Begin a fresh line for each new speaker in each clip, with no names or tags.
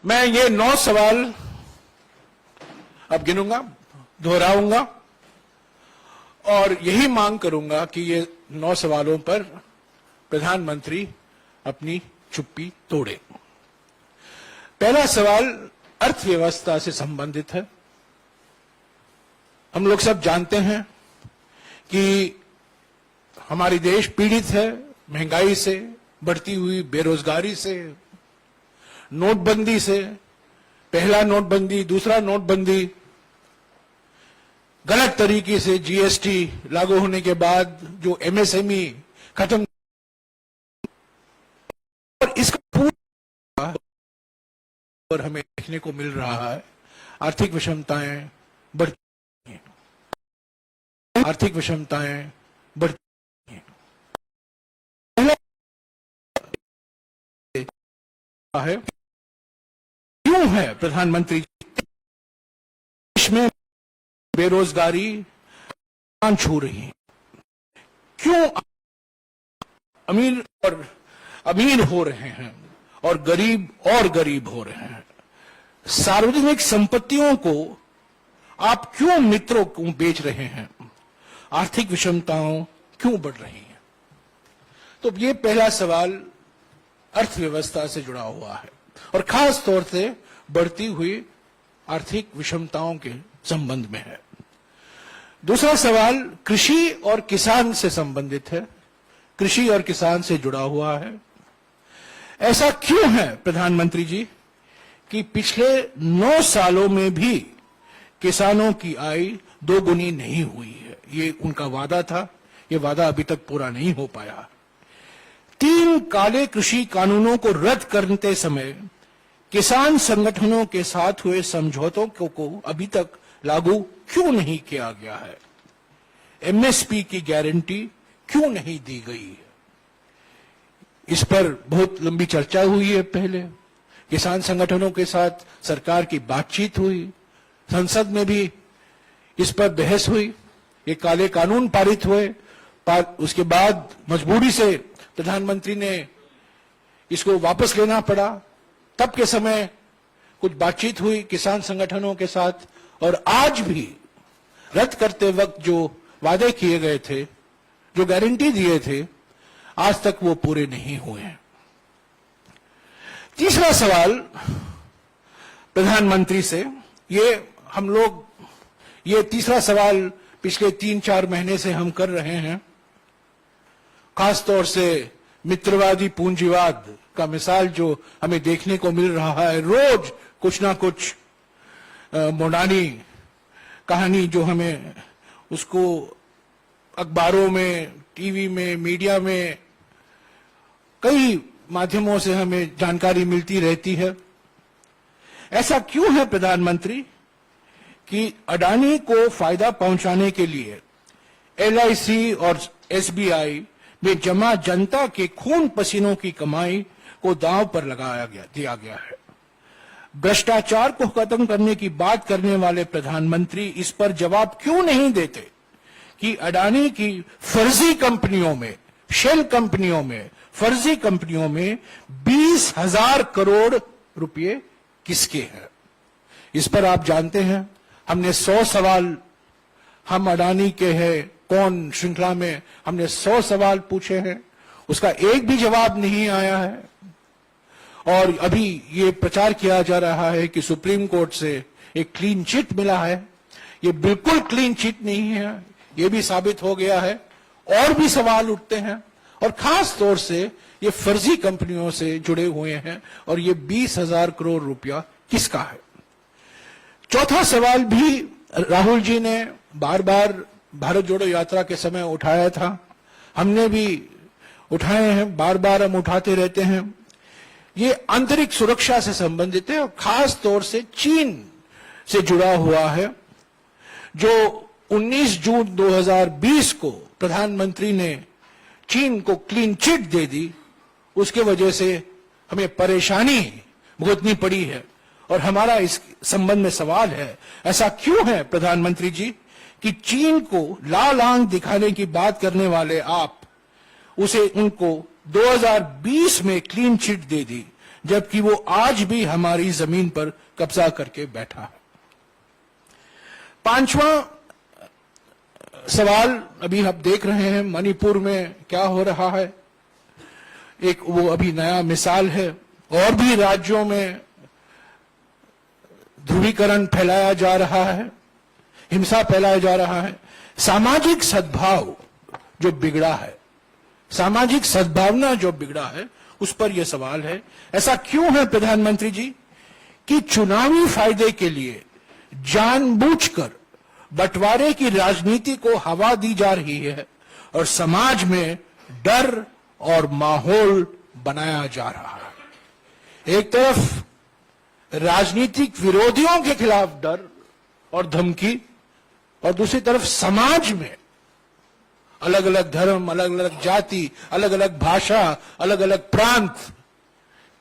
मैं ये 9 सवाल अब गिनूंगा, दोहराऊंगा और यही मांग करूंगा कि ये 9 सवालों पर प्रधानमंत्री अपनी चुप्पी तोड़े। पहला सवाल अर्थव्यवस्था से संबंधित है। हम लोग सब जानते हैं कि हमारी देश पीड़ित है महंगाई से, बढ़ती हुई बेरोजगारी से, नोटबंदी से, पहला नोटबंदी, दूसरा नोटबंदी, गलत तरीके से जीएसटी लागू होने के बाद जो एमएसएमई खत्म, और इसका पूरा और हमें देखने को मिल रहा है आर्थिक विषमताएं बढ़ती हैं, आर्थिक विषमताएं बढ़ती हैं। है क्यों है प्रधानमंत्री देश में बेरोजगारी छू रही है, क्यों अमीर हो रहे हैं और गरीब हो रहे हैं, सार्वजनिक संपत्तियों को आप क्यों मित्रों को बेच रहे हैं, आर्थिक विषमताओं क्यों बढ़ रही हैं। तो ये पहला सवाल अर्थव्यवस्था से जुड़ा हुआ है और खास तौर से बढ़ती हुई आर्थिक विषमताओं के संबंध में है। दूसरा सवाल कृषि और किसान से संबंधित है, कृषि और किसान से जुड़ा हुआ है। ऐसा क्यों है प्रधानमंत्री जी कि पिछले 9 सालों में भी किसानों की आय 2 गुनी नहीं हुई है। ये उनका वादा था, ये वादा अभी तक पूरा नहीं हो पाया। 3 काले कृषि कानूनों को रद्द करते समय किसान संगठनों के साथ हुए समझौतों को अभी तक लागू क्यों नहीं किया गया है, एमएसपी की गारंटी क्यों नहीं दी गई है। इस पर बहुत लंबी चर्चा हुई है। पहले किसान संगठनों के साथ सरकार की बातचीत हुई, संसद में भी इस पर बहस हुई, ये काले कानून पारित हुए। उसके बाद मजबूरी से प्रधानमंत्री ने इसको वापस लेना पड़ा। तब के समय कुछ बातचीत हुई किसान संगठनों के साथ और आज भी रद्द करते वक्त जो वादे किए गए थे, जो गारंटी दिए थे, आज तक वो पूरे नहीं हुए हैं। तीसरा सवाल प्रधानमंत्री से, ये तीसरा सवाल पिछले 3-4 महीने से हम कर रहे हैं। खासतौर से मित्रवादी पूंजीवाद का मिसाल जो हमें देखने को मिल रहा है, रोज कुछ ना कुछ मोडानी कहानी जो हमें उसको अखबारों में, टीवी में, मीडिया में, कई माध्यमों से हमें जानकारी मिलती रहती है। ऐसा क्यों है प्रधानमंत्री कि अडानी को फायदा पहुंचाने के लिए एलआईसी और एसबीआई में जमा जनता के खून पसीनों की कमाई को दांव पर दिया गया है। भ्रष्टाचार को खत्म करने की बात करने वाले प्रधानमंत्री इस पर जवाब क्यों नहीं देते कि अडानी की फर्जी कंपनियों में, शेल कंपनियों में, फर्जी कंपनियों में 20,000 करोड़ रुपए किसके हैं। इस पर आप जानते हैं हमने 100 सवाल, हम अडानी के हैं कौन श्रृंखला में हमने 100 सवाल पूछे हैं, उसका एक भी जवाब नहीं आया है। और अभी ये प्रचार किया जा रहा है कि सुप्रीम कोर्ट से एक क्लीन चिट मिला है। ये बिल्कुल क्लीन चिट नहीं है, ये भी साबित हो गया है। और भी सवाल उठते हैं और खास तौर से ये फर्जी कंपनियों से जुड़े हुए हैं और ये 20,000 करोड़ रुपया किसका है। चौथा सवाल भी राहुल जी ने बार बार भारत जोड़ो यात्रा के समय उठाया था, हमने भी उठाए हैं, बार बार हम उठाते रहते हैं। ये आंतरिक सुरक्षा से संबंधित है और खास तौर से चीन से जुड़ा हुआ है। जो 19 जून 2020 को प्रधानमंत्री ने चीन को क्लीन चिट दे दी, उसके वजह से हमें परेशानी भुगतनी पड़ी है। और हमारा इस संबंध में सवाल है, ऐसा क्यों है प्रधानमंत्री जी कि चीन को लाल आंख दिखाने की बात करने वाले आप उनको 2020 में क्लीन चिट दे दी, जबकि वो आज भी हमारी जमीन पर कब्जा करके बैठा है। पांचवा सवाल, अभी आप देख रहे हैं मणिपुर में क्या हो रहा है, एक वो अभी नया मिसाल है। और भी राज्यों में ध्रुवीकरण फैलाया जा रहा है, हिंसा फैलाया जा रहा है। सामाजिक सद्भाव जो बिगड़ा है, सामाजिक सद्भावना जो बिगड़ा है, उस पर यह सवाल है। ऐसा क्यों है प्रधानमंत्री जी कि चुनावी फायदे के लिए जानबूझकर बंटवारे की राजनीति को हवा दी जा रही है और समाज में डर और माहौल बनाया जा रहा है। एक तरफ राजनीतिक विरोधियों के खिलाफ डर और धमकी, और दूसरी तरफ समाज में अलग अलग धर्म, अलग अलग जाति, अलग अलग भाषा, अलग अलग प्रांत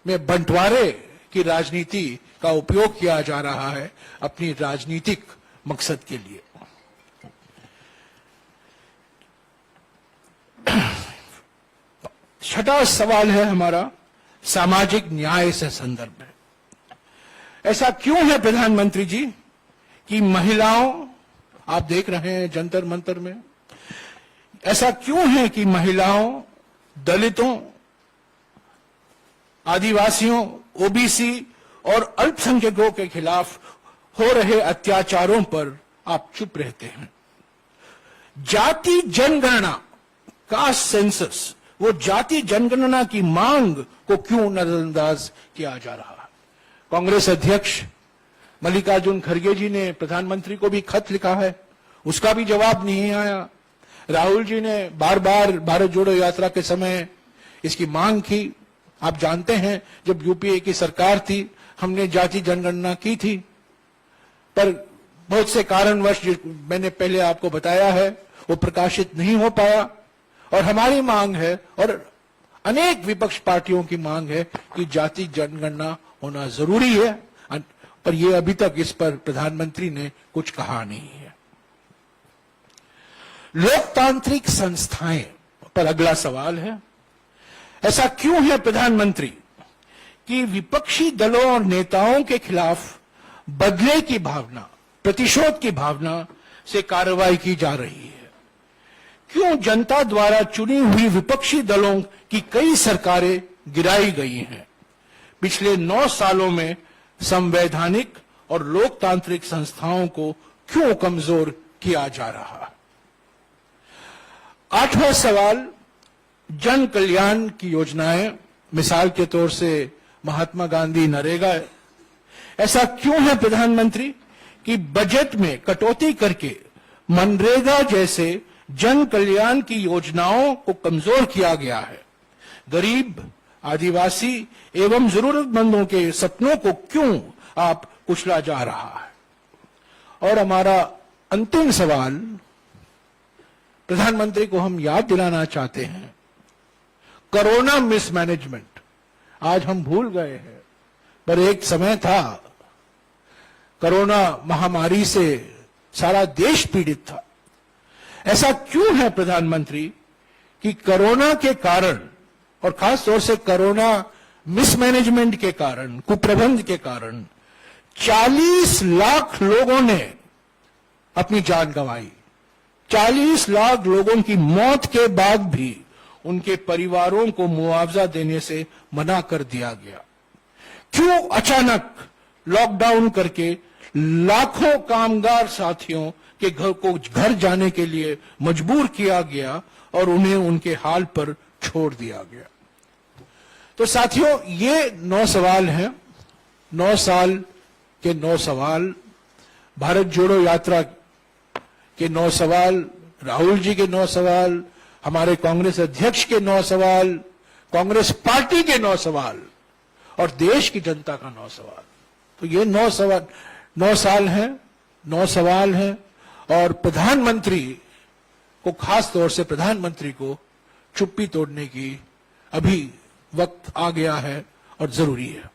में बंटवारे की राजनीति का उपयोग किया जा रहा है अपनी राजनीतिक मकसद के लिए। छठा सवाल है हमारा सामाजिक न्याय से संदर्भ में। ऐसा क्यों है प्रधानमंत्री जी कि महिलाओं, आप देख रहे हैं जंतर मंतर में, ऐसा क्यों है कि महिलाओं, दलितों, आदिवासियों, ओबीसी और अल्पसंख्यकों के खिलाफ हो रहे अत्याचारों पर आप चुप रहते हैं? जाति जनगणना, कास्ट सेंसस, वो जाति जनगणना की मांग को क्यों नजरअंदाज किया जा रहा है? कांग्रेस अध्यक्ष मल्लिकार्जुन खड़गे जी ने प्रधानमंत्री को भी खत लिखा है, उसका भी जवाब नहीं आया। राहुल जी ने बार बार भारत जोड़ो यात्रा के समय इसकी मांग की। आप जानते हैं जब यूपीए की सरकार थी, हमने जाति जनगणना की थी, पर बहुत से कारणवश जो मैंने पहले आपको बताया है वो प्रकाशित नहीं हो पाया। और हमारी मांग है और अनेक विपक्ष पार्टियों की मांग है कि जाति जनगणना होना जरूरी है, पर यह अभी तक इस पर प्रधानमंत्री ने कुछ कहा नहीं है। लोकतांत्रिक संस्थाएं पर अगला सवाल है। ऐसा क्यों है प्रधानमंत्री कि विपक्षी दलों और नेताओं के खिलाफ बदले की भावना, प्रतिशोध की भावना से कार्रवाई की जा रही है? क्यों जनता द्वारा चुनी हुई विपक्षी दलों की कई सरकारें गिराई गई हैं? पिछले 9 सालों में संवैधानिक और लोकतांत्रिक संस्थाओं को क्यों कमजोर किया जा रहा है? 8वां सवाल, जन कल्याण की योजनाएं, मिसाल के तौर से महात्मा गांधी नरेगा। ऐसा क्यों है प्रधानमंत्री कि बजट में कटौती करके मनरेगा जैसे जन कल्याण की योजनाओं को कमजोर किया गया है? गरीब, आदिवासी एवं जरूरतमंदों के सपनों को क्यों आप कुचला जा रहा है? और हमारा अंतिम सवाल, प्रधानमंत्री को हम याद दिलाना चाहते हैं, कोरोना मिसमैनेजमेंट आज हम भूल गए हैं, पर एक समय था कोरोना महामारी से सारा देश पीड़ित था। ऐसा क्यों है प्रधानमंत्री कि कोरोना के कारण और खास तौर से कोरोना मिसमैनेजमेंट के कारण, कुप्रबंध के कारण 40 लाख लोगों ने अपनी जान गंवाई। 40 लाख लोगों की मौत के बाद भी उनके परिवारों को मुआवजा देने से मना कर दिया गया। क्यों अचानक लॉकडाउन करके लाखों कामगार साथियों के घर को घर जाने के लिए मजबूर किया गया और उन्हें उनके हाल पर छोड़ दिया गया? तो साथियों, ये 9 सवाल हैं, 9 साल के 9 सवाल, भारत जोड़ो यात्रा के 9 सवाल, राहुल जी के 9 सवाल, हमारे कांग्रेस अध्यक्ष के 9 सवाल, कांग्रेस पार्टी के 9 सवाल और देश की जनता का 9 सवाल। तो ये 9 साल हैं, 9 सवाल हैं, और प्रधानमंत्री को, खास तौर से प्रधानमंत्री को चुप्पी तोड़ने की अभी वक्त आ गया है और जरूरी है।